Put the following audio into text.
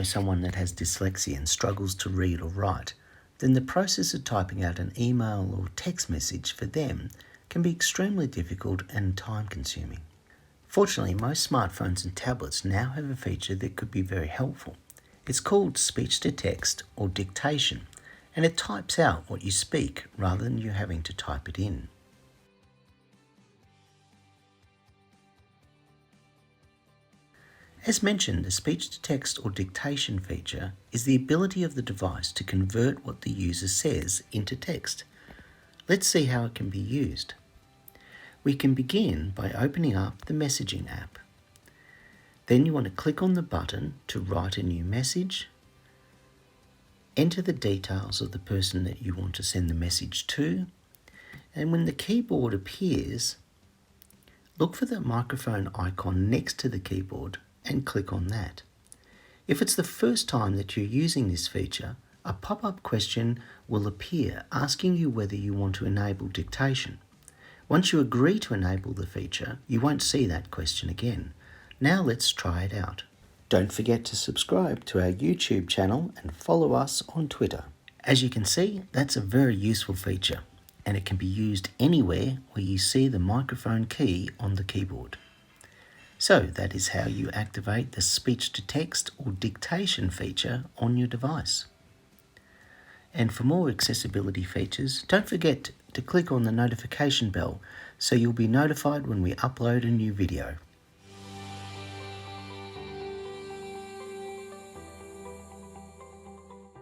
know someone that has dyslexia and struggles to read or write, then the process of typing out an email or text message for them can be extremely difficult and time-consuming. Fortunately, most smartphones and tablets now have a feature that could be very helpful. It's called speech-to-text or dictation, and it types out what you speak rather than you having to type it in. As mentioned, the speech-to-text or dictation feature is the ability of the device to convert what the user says into text. Let's see how it can be used. We can begin by opening up the messaging app. Then you want to click on the button to write a new message. Enter the details of the person that you want to send the message to. And when the keyboard appears, look for the microphone icon next to the keyboard and click on that. If it's the first time that you're using this feature, a pop-up question will appear asking you whether you want to enable dictation. Once you agree to enable the feature, you won't see that question again. Now let's try it out. Don't forget to subscribe to our YouTube channel and follow us on Twitter. As you can see, that's a very useful feature, and it can be used anywhere where you see the microphone key on the keyboard. So that is how you activate the speech-to-text or dictation feature on your device. And for more accessibility features, don't forget to click on the notification bell so you'll be notified when we upload a new video.